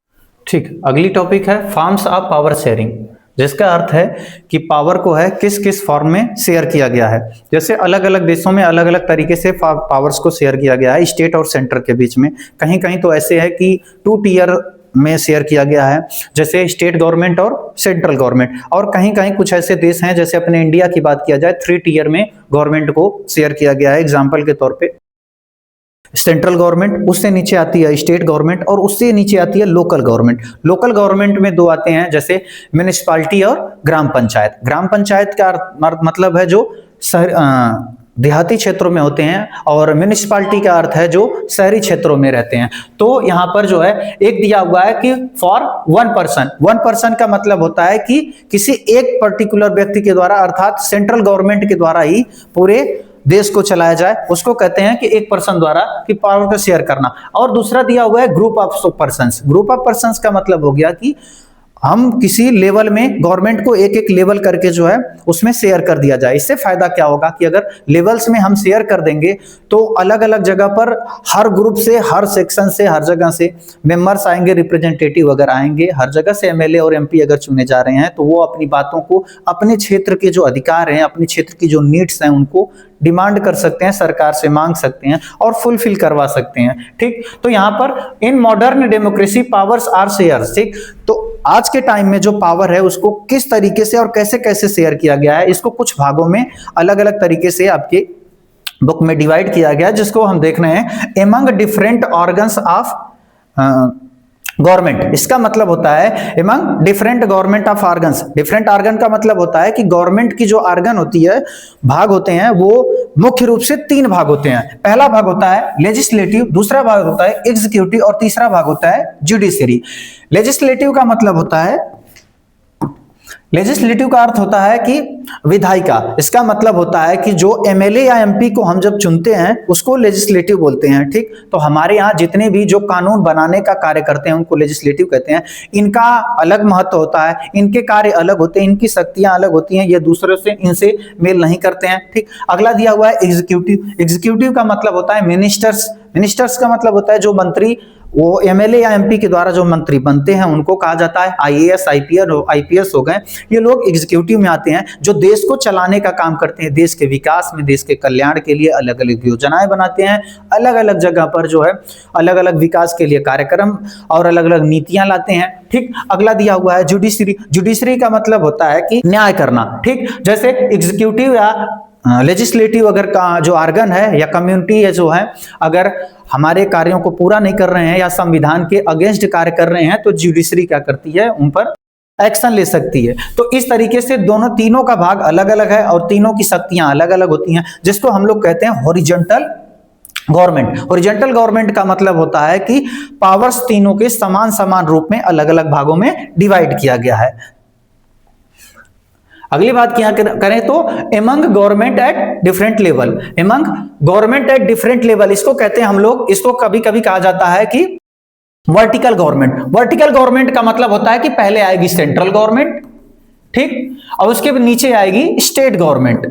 ठीक, अगली टॉपिक है फॉर्म्स ऑफ पावर शेयरिंग, जिसका अर्थ है कि पावर को है किस किस फॉर्म में शेयर किया गया है। जैसे अलग अलग देशों में अलग अलग तरीके से पावर्स को शेयर किया गया है स्टेट और सेंटर के बीच में। कहीं कहीं तो ऐसे है कि 2 टियर में शेयर किया गया है, जैसे स्टेट गवर्नमेंट और सेंट्रल गवर्नमेंट। और कहीं कहीं कुछ ऐसे देश हैं, जैसे अपने इंडिया की बात किया जाए, 3 टियर में गवर्नमेंट को शेयर किया गया है। एग्जाम्पल के तौर पर सेंट्रल गवर्नमेंट, उससे नीचे आती है स्टेट गवर्नमेंट और उससे नीचे आती है लोकल गवर्नमेंट। लोकल गवर्नमेंट में 2 आते हैं, जैसे म्युनिसिपैलिटी और ग्राम पंचायत। ग्राम पंचायत का मतलब है जो देहाती क्षेत्रों में होते हैं, और म्युनिसिपैलिटी का अर्थ है जो शहरी क्षेत्रों में रहते हैं। तो यहाँ पर जो है एक दिया हुआ है कि फॉर 1% का मतलब होता है कि किसी एक पर्टिकुलर व्यक्ति के द्वारा, अर्थात सेंट्रल गवर्नमेंट के द्वारा ही पूरे देश को चलाया जाए, उसको कहते हैं कि एक पर्सन द्वारा कि पावर को शेयर करना। और दूसरा दिया हुआ है group of persons. Group of persons का मतलब हो गया कि हम किसी लेवल में गवर्नमेंट को एक एक लेवल करके जो है उसमें शेयर कर दिया जाए। इससे फायदा क्या होगा कि अगर लेवल्स में हम शेयर कर देंगे तो अलग अलग जगह पर हर ग्रुप से, हर सेक्शन से, हर जगह से मेंबर्स आएंगे, रिप्रेजेंटेटिव अगर आएंगे, हर जगह से एमएलए और एमपी अगर चुने जा रहे हैं, तो वो अपनी बातों को, अपने क्षेत्र के जो अधिकार हैं, अपने क्षेत्र की जो नीड्स हैं, उनको डिमांड कर सकते हैं, सरकार से मांग सकते हैं और फुलफिल करवा सकते हैं। ठीक, तो यहाँ पर in modern democracy powers are shares. ठीक, तो आज के टाइम में जो पावर है उसको किस तरीके से और कैसे कैसे शेयर किया गया है, इसको कुछ भागों में अलग अलग तरीके से आपके बुक में डिवाइड किया गया है, जिसको हम देख रहे हैं among different organs of government, इसका मतलब होता है among different government of organs. Different organ का मतलब होता है कि गवर्नमेंट की जो ऑर्गन होती है, भाग होते हैं, वो मुख्य रूप से 3 भाग होते हैं। पहला भाग होता है लेजिस्लेटिव, दूसरा भाग होता है एग्जीक्यूटिव और तीसरा भाग होता है जुडिशरी। लेजिस्लेटिव का मतलब होता है, लेजिस्लेटिव का अर्थ होता है कि विधायिका। इसका मतलब होता है कि जो एमएलए या एमपी को हम जब चुनते हैं उसको लेजिस्लेटिव बोलते हैं, ठीक। तो हमारे यहाँ जितने भी जो कानून बनाने का कार्य करते हैं उनको लेजिस्लेटिव कहते हैं। इनका अलग महत्व होता है, इनके कार्य अलग होते हैं, इनकी शक्तियां अलग होती हैं, ये दूसरे से इनसे मेल नहीं करते हैं, ठीक। अगला दिया हुआ है एग्जीक्यूटिव। एग्जीक्यूटिव का मतलब होता है मिनिस्टर्स। मिनिस्टर्स का मतलब होता है जो मंत्री, वो एमएलए या एमपी के द्वारा जो मंत्री बनते हैं उनको कहा जाता है आईएएस, आईपीएस हो गए, ये लोग एग्जीक्यूटिव में आते हैं, जो देश को चलाने का काम करते हैं, देश के विकास में, देश के कल्याण के लिए अलग अलग योजनाएं बनाते हैं, अलग अलग जगह पर जो है अलग अलग विकास के लिए कार्यक्रम और अलग अलग नीतियां लाते हैं, ठीक। अगला दिया हुआ है जुडिशरी। जुडिशरी का मतलब होता है कि न्याय करना, ठीक। जैसे एग्जीक्यूटिव या लेजिस्लेटिव अगर का जो ऑर्गन है या कम्युनिटी है जो है, अगर हमारे कार्यों को पूरा नहीं कर रहे हैं या संविधान के अगेंस्ट कार्य कर रहे हैं तो जुडिशरी क्या करती है, उन पर एक्शन ले सकती है। तो इस तरीके से दोनों, तीनों का भाग अलग अलग है और तीनों की शक्तियां अलग अलग होती हैं, जिसको हम लोग कहते हैं हॉरिजॉन्टल गवर्नमेंट। हॉरिजॉन्टल गवर्नमेंट का मतलब होता है कि पावर्स तीनों के समान समान रूप में अलग अलग भागों में डिवाइड किया गया है। अगली बात क्या करें तो among government at different level. Among government at different level इसको कहते हैं हम लोग, इसको कभी कभी कहा जाता है कि वर्टिकल गवर्नमेंट। वर्टिकल गवर्नमेंट का मतलब होता है कि पहले आएगी सेंट्रल गवर्नमेंट, ठीक, और उसके नीचे आएगी स्टेट गवर्नमेंट।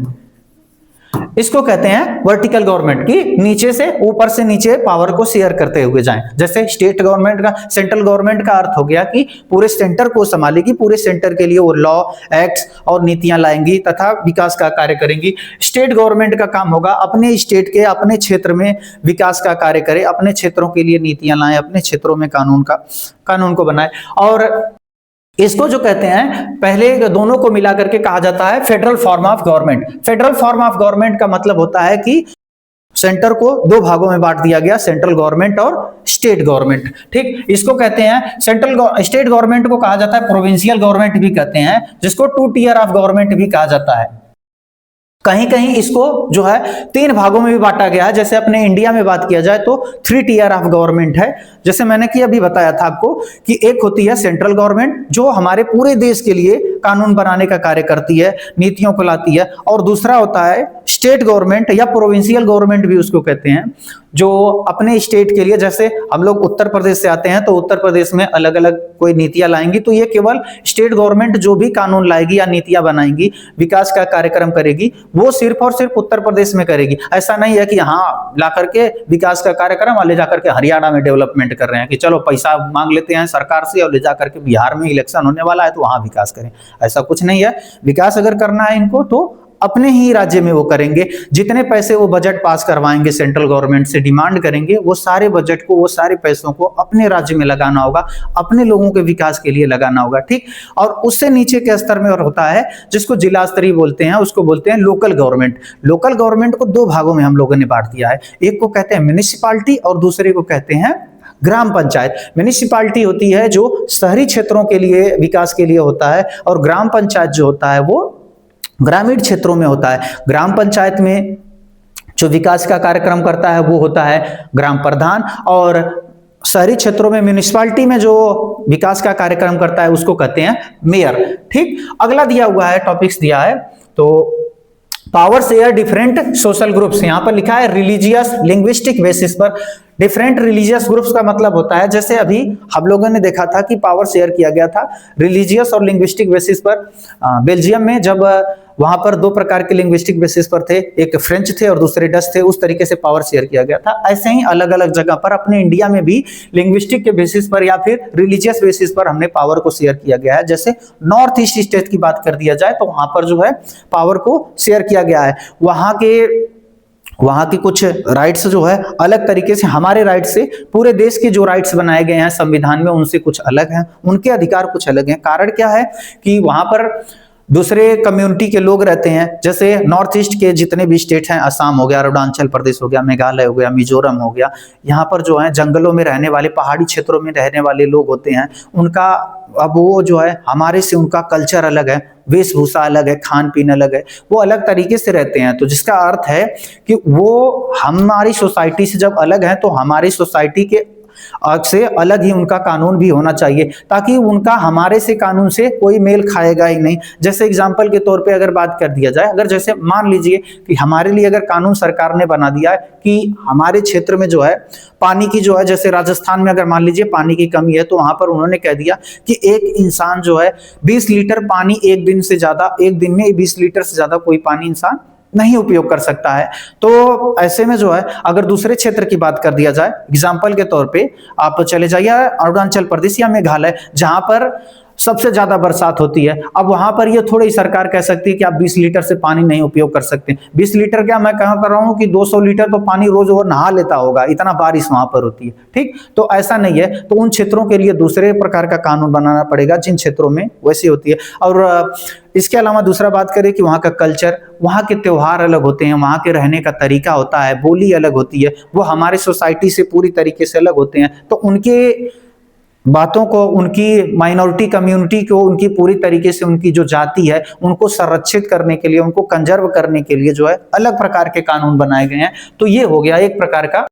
इसको कहते हैं वर्टिकल गवर्नमेंट, की नीचे से ऊपर से नीचे पावर को शेयर करते हुए जाएं। जैसे स्टेट गवर्नमेंट का, सेंट्रल गवर्नमेंट का अर्थ हो गया कि पूरे सेंटर को संभालेगी, पूरे सेंटर के लिए वो लॉ, एक्ट्स और नीतियां लाएंगी तथा विकास का कार्य करेंगी। स्टेट गवर्नमेंट का काम होगा अपने स्टेट के, अपने क्षेत्र में विकास का कार्य करे, अपने क्षेत्रों के लिए नीतियां लाएं, अपने क्षेत्रों में कानून को बनाए। और इसको जो कहते हैं, पहले दोनों को मिला करके कहा जाता है federal form of government. Federal form of government का मतलब होता है कि सेंटर को 2 भागों में बांट दिया गया, सेंट्रल गवर्नमेंट और स्टेट गवर्नमेंट, ठीक। इसको कहते हैं स्टेट गवर्नमेंट को कहा जाता है प्रोविंशियल गवर्नमेंट भी कहते हैं, जिसको 2 टियर ऑफ गवर्नमेंट भी कहा जाता है। कहीं कहीं इसको जो है 3 भागों में भी बांटा गया है। जैसे अपने इंडिया में बात किया जाए तो 3 टियर ऑफ गवर्नमेंट है। जैसे मैंने कि अभी बताया था आपको कि एक होती है सेंट्रल गवर्नमेंट जो हमारे पूरे देश के लिए कानून बनाने का कार्य करती है, नीतियों को लाती है, और दूसरा होता है स्टेट गवर्नमेंट या प्रोविंशियल गवर्नमेंट भी उसको कहते हैं, जो अपने स्टेट के लिए, जैसे हम लोग उत्तर प्रदेश से आते हैं तो उत्तर प्रदेश में अलग अलग कोई नीतियां लाएंगी, तो ये केवल स्टेट गवर्नमेंट जो भी कानून लाएगी या नीतियां बनाएंगी, विकास का कार्यक्रम करेगी, वो सिर्फ और सिर्फ उत्तर प्रदेश में करेगी। ऐसा नहीं है कि हाँ ला करके विकास का कार्यक्रम ले जाकर के हरियाणा में डेवलपमेंट कर रहे हैं कि चलो पैसा मांग लेते हैं सरकार से और ले जाकर के बिहार में इलेक्शन होने वाला है तो वहां विकास करें। ऐसा कुछ नहीं है। विकास अगर करना है इनको तो अपने ही राज्य में वो करेंगे। जितने पैसे वो बजट पास करवाएंगे, सेंट्रल गवर्नमेंट से डिमांड करेंगे, वो सारे बजट को, वो सारे पैसों को अपने राज्य में लगाना होगा, अपने लोगों के विकास के लिए लगाना होगा, ठीक। और उससे नीचे के स्तर में और होता है जिसको जिला स्तरीय बोलते हैं, उसको बोलते हैं लोकल गवर्नमेंट। लोकल गवर्नमेंट को 2 भागों में हम लोगों ने बांट दिया है। एक को कहते हैं म्युनिसिपालिटी और दूसरे को कहते हैं ग्राम पंचायत। म्युनिसिपालिटी होती है जो शहरी क्षेत्रों के लिए, विकास के लिए होता है, और ग्राम पंचायत जो होता है वो ग्रामीण क्षेत्रों में होता है। ग्राम पंचायत में जो विकास का कार्यक्रम करता है वो होता है ग्राम प्रधान, और शहरी क्षेत्रों में म्युनिसिपालिटी में जो विकास का कार्यक्रम करता है उसको कहते हैं मेयर, ठीक। अगला दिया हुआ है, टॉपिक्स दिया है, तो power share different social groups. यहां पर लिखा है रिलीजियस लिंग्विस्टिक बेसिस पर। डिफरेंट रिलीजियस ग्रुप्स का मतलब होता है, जैसे अभी हम लोगों ने देखा था कि पावर शेयर किया गया था रिलीजियस और लिंग्विस्टिक बेसिस पर। बेल्जियम में जब वहां पर 2 प्रकार के लिंग्विस्टिक बेसिस पर थे, एक फ्रेंच थे और दूसरे डच थे, उस तरीके से पावर शेयर किया गया था। ऐसे ही अलग अलग जगह पर अपने इंडिया में भी लिंग्विस्टिक के बेसिस पर या फिर रिलीजियस बेसिस पर हमने पावर को शेयर किया गया है। जैसे नॉर्थ ईस्ट स्टेट की बात कर दिया जाए तो वहां पर जो है पावर को शेयर किया गया है। वहां की कुछ राइट्स जो है अलग तरीके से, हमारे राइट्स से, पूरे देश के जो राइट्स बनाए गए हैं संविधान में उनसे कुछ अलग हैं, उनके अधिकार कुछ अलग हैं। कारण क्या है कि वहां पर दूसरे कम्युनिटी के लोग रहते हैं, जैसे नॉर्थ ईस्ट के जितने भी स्टेट हैं, असम हो गया, अरुणाचल प्रदेश हो गया, मेघालय हो गया, मिजोरम हो गया, यहाँ पर जो है जंगलों में रहने वाले, पहाड़ी क्षेत्रों में रहने वाले लोग होते हैं, उनका अब वो जो है हमारे से उनका कल्चर अलग है, वेशभूषा अलग है, खान पीन अलग है, वो अलग तरीके से रहते हैं। तो जिसका अर्थ है कि वो हमारी सोसाइटी से जब अलग है तो हमारी सोसाइटी के से अलग ही उनका कानून भी होना चाहिए, ताकि उनका हमारे से कानून से कोई मेल खाएगा ही नहीं। जैसे एग्जांपल के तौर पे अगर बात कर दिया जाए, अगर जैसे मान लीजिए कि हमारे लिए अगर कानून सरकार ने बना दिया है कि हमारे क्षेत्र में जो है पानी की जो है, जैसे राजस्थान में अगर मान लीजिए पानी की कमी है, तो वहां पर उन्होंने कह दिया कि एक इंसान जो है 20 लीटर पानी एक दिन में 20 लीटर से ज्यादा कोई पानी इंसान नहीं उपयोग कर सकता है। तो ऐसे में जो है अगर दूसरे क्षेत्र की बात कर दिया जाए, एग्जाम्पल के तौर पे आप चले जाइए अरुणाचल प्रदेश या मेघालय, जहां पर सबसे ज्यादा बरसात होती है। अब वहां पर ये थोड़ी सरकार कह सकती है कि आप 20 लीटर से पानी नहीं उपयोग कर सकते। 20 लीटर क्या, मैं कह कर रहा हूं कि 200 लीटर तो पानी रोज वो नहा लेता होगा, इतना बारिश वहां पर होती है। ठीक, तो ऐसा नहीं है, तो उन क्षेत्रों के लिए दूसरे प्रकार का कानून बनाना पड़ेगा जिन क्षेत्रों में वैसी होती है। और इसके अलावा दूसरा बात करें कि वहाँ का कल्चर, वहाँ के त्योहार अलग होते हैं, वहाँ के रहने का तरीका होता है, बोली अलग होती है, वो हमारे सोसाइटी से पूरी तरीके से अलग होते हैं। तो उनके बातों को, उनकी माइनॉरिटी कम्युनिटी को, उनकी पूरी तरीके से उनकी जो जाति है उनको संरक्षित करने के लिए, उनको कंजर्व करने के लिए जो है अलग प्रकार के कानून बनाए गए हैं। तो ये हो गया एक प्रकार का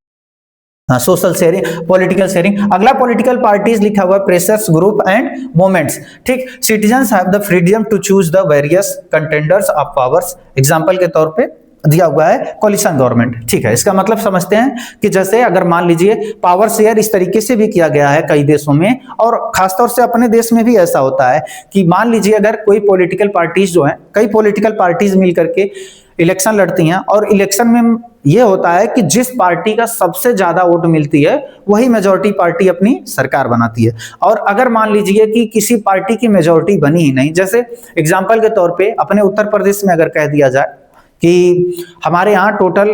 सोशल शेयरिंग, पॉलिटिकल शेयरिंग। अगला पॉलिटिकल पार्टीज लिखा हुआ है, प्रेशर्स, ग्रुप एंड मूवमेंट्स। ठीक, citizens have the freedom to choose the various contenders of powers. Example के तौर पे दिया हुआ है कोलिशन गवर्नमेंट। ठीक है, इसका मतलब समझते हैं कि जैसे अगर मान लीजिए पावर शेयर इस तरीके से भी किया गया है कई देशों में, और खासतौर से अपने देश में भी ऐसा होता है कि मान लीजिए अगर कोई पॉलिटिकल पार्टीज जो है, कई पॉलिटिकल पार्टीज मिलकर के इलेक्शन लड़ती हैं, और इलेक्शन में यह होता है कि जिस पार्टी का सबसे ज्यादा वोट मिलती है वही मेजॉरिटी पार्टी अपनी सरकार बनाती है। और अगर मान लीजिए कि किसी पार्टी की मेजॉरिटी बनी ही नहीं, जैसे एग्जांपल के तौर पे अपने उत्तर प्रदेश में अगर कह दिया जाए कि हमारे यहाँ टोटल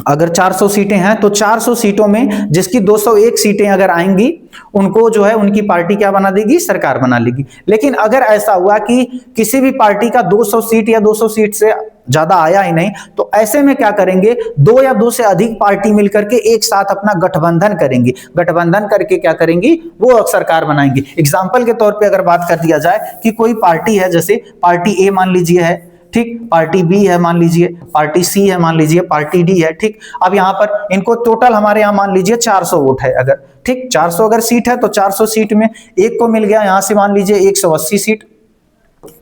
अगर 400 सीटें हैं, तो 400 सीटों में जिसकी 201 सीटें अगर आएंगी, उनको जो है उनकी पार्टी क्या बना देगी, सरकार बना लेगी। लेकिन अगर ऐसा हुआ कि किसी भी पार्टी का 200 सीट या 200 सीट से ज्यादा आया ही नहीं, तो ऐसे में क्या करेंगे, 2 या 2 से अधिक पार्टी मिलकर के एक साथ अपना गठबंधन करेंगी। गठबंधन करके क्या करेंगी, वो सरकार बनाएंगी। एग्जाम्पल के तौर पर अगर बात कर दिया जाए कि कोई पार्टी है, जैसे पार्टी ए मान लीजिए है, ठीक, पार्टी बी है मान लीजिए, पार्टी सी है मान लीजिए, पार्टी डी है। ठीक, अब यहां पर इनको टोटल हमारे यहां मान लीजिए 400 वोट है अगर, ठीक, 400 अगर सीट है तो 400 सीट में एक को मिल गया यहां से मान लीजिए 180 सीट,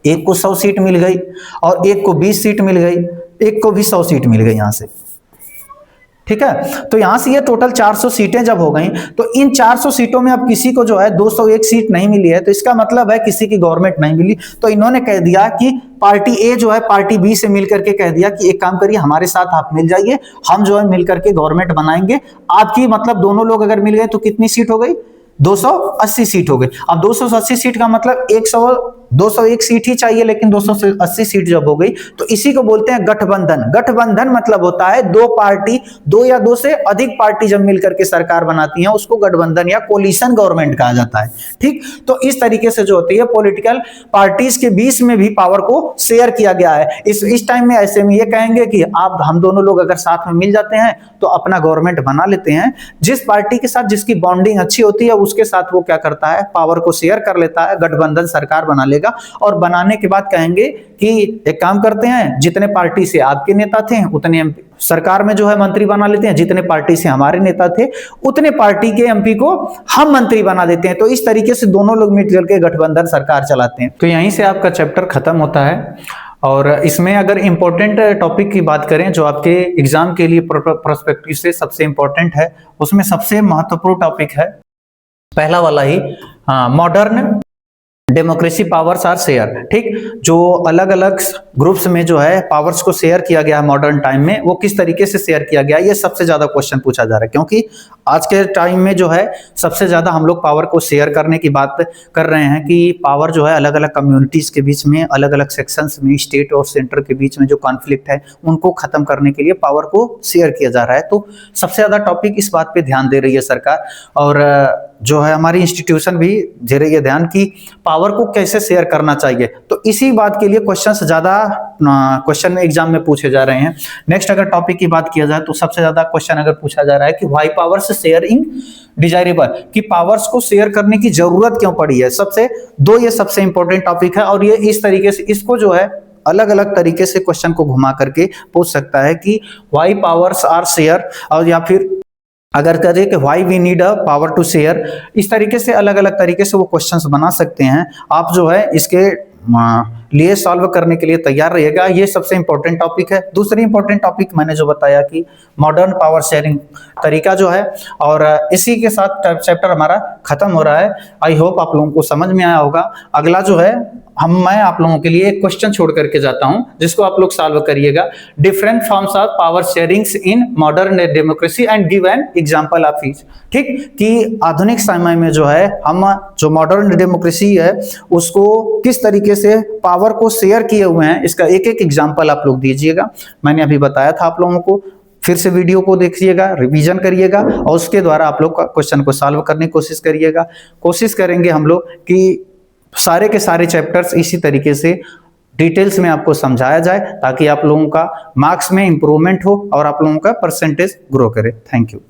एक को 100 सीट मिल गई, और एक को 20 सीट मिल गई, एक को भी 100 सीट मिल गई यहां से। ठीक है, तो यहां से ये टोटल 400 सीटें जब हो गई, तो इन 400 सीटों में अब किसी को जो है 201 सीट नहीं मिली है, तो इसका मतलब है किसी की गवर्नमेंट नहीं मिली। तो इन्होंने कह दिया कि पार्टी ए जो है पार्टी बी से मिलकर के कह दिया कि एक काम करिए, हमारे साथ आप मिल जाइए, हम जो है मिलकर के गवर्नमेंट बनाएंगे आपकी। मतलब दोनों लोग अगर मिल गए तो कितनी सीट हो गई, 280 सीट हो गई। अब 280 सीट का मतलब 201 सीट ही चाहिए, लेकिन 280 सीट जब हो गई तो इसी को बोलते हैं गठबंधन। गठबंधन मतलब होता है दो पार्टी, 2 या 2 से अधिक पार्टी जब मिलकर के सरकार बनाती हैं उसको गठबंधन या कोलिशन गवर्नमेंट कहा जाता है। ठीक, तो इस तरीके से जो होती है पॉलिटिकल पार्टीज के बीच में भी पावर को शेयर किया गया है। इस टाइम में ऐसे में ये कहेंगे कि आप हम दोनों लोग अगर साथ में मिल जाते हैं तो अपना गवर्नमेंट बना लेते हैं। जिस पार्टी के साथ जिसकी बॉन्डिंग अच्छी होती है उसके साथ वो क्या करता है, पावर को शेयर कर लेता है, गठबंधन सरकार बना लेगा। और बनाने के बाद कहेंगे कि एक काम करते हैं, जितने पार्टी से आपके नेता थे उतने एमपी सरकार में जो है मंत्री बना लेते हैं, जितने पार्टी से हमारे नेता थे उतने पार्टी के एमपी को हम मंत्री बना देते हैं। तो इस तरीके से दोनों लोग मिलकर के गठबंधन सरकार चलाते हैं। तो यहीं से आपका चैप्टर खत्म होता है। और इसमें अगर इंपॉर्टेंट टॉपिक की बात करें जो आपके एग्जाम के लिए पर्सपेक्टिव से सबसे इंपॉर्टेंट है, उसमें सबसे महत्वपूर्ण टॉपिक है पहला वाला ही, modern democracy powers are share. ठीक, जो अलग अलग ग्रुप्स में जो है पावर्स को शेयर किया गया है मॉडर्न टाइम में, वो किस तरीके से शेयर किया गया है, ये सबसे ज्यादा क्वेश्चन पूछा जा रहा है। क्योंकि आज के टाइम में जो है सबसे ज्यादा हम लोग पावर को शेयर करने की बात कर रहे हैं कि पावर जो है अलग अलग कम्युनिटीज के बीच में, अलग अलग सेक्शंस में, स्टेट और सेंटर के बीच में जो कॉन्फ्लिक्ट है उनको खत्म करने के लिए पावर को शेयर किया जा रहा है। तो सबसे ज्यादा टॉपिक इस बात पे ध्यान दे रही है सरकार, और जो है हमारी इंस्टीट्यूशन भी दे रही है ध्यान की पावर को कैसे शेयर करना चाहिए। तो इसी बात के लिए क्वेश्चंस ज्यादा क्वेश्चन में एग्जाम में पूछे जा रहे हैं। नेक्स्ट अगर टॉपिक की बात किया जाए तो सबसे ज्यादा क्वेश्चन अगर पूछा जा रहा है कि व्हाई पावर्स शेयरिंग डिजायरेबल, कि पावर्स को शेयर करने की जरूरत क्यों पड़ी है। ये सबसे इंपॉर्टेंट टॉपिक है और ये इस तरीके से इसको जो है अलग अलग तरीके से क्वेश्चन को घुमा करके पूछ सकता है कि व्हाई पावर्स आर शेयर, और या फिर अगर करें कि why we need a power to share. इस तरीके से अलग अलग तरीके से वो क्वेश्चंस बना सकते हैं। आप जो है इसके लिए सॉल्व करने के लिए तैयार रहिएगा। ये सबसे इंपॉर्टेंट टॉपिक है। दूसरी इंपॉर्टेंट टॉपिक मैंने जो बताया कि मॉडर्न पावर शेयरिंग तरीका जो है, और इसी के साथ चैप्टर हमारा खत्म हो रहा है। आई होप आप लोगों को समझ में आया होगा। अगला जो है मैं आप लोगों के लिए एक क्वेश्चन छोड़ करके जाता हूं जिसको आप लोग सॉल्व करिएगा। Different forms of power sharings in modern democracy and give an example of each. ठीक, कि आधुनिक समय में जो है हम जो मॉडर्न डेमोक्रेसी है उसको किस तरीके से पावर को शेयर किए हुए हैं, इसका एक एक एग्जांपल आप लोग दीजिएगा। मैंने अभी बताया था आप लोगों को, फिर से वीडियो को देखिएगा, रिवीजन करिएगा और उसके द्वारा आप लोग क्वेश्चन को सॉल्व करने की कोशिश करिएगा। कोशिश करेंगे हम लोग कि सारे के सारे चैप्टर्स इसी तरीके से डिटेल्स में आपको समझाया जाए ताकि आप लोगों का मार्क्स में इंप्रूवमेंट हो और आप लोगों का परसेंटेज ग्रो करे। Thank you.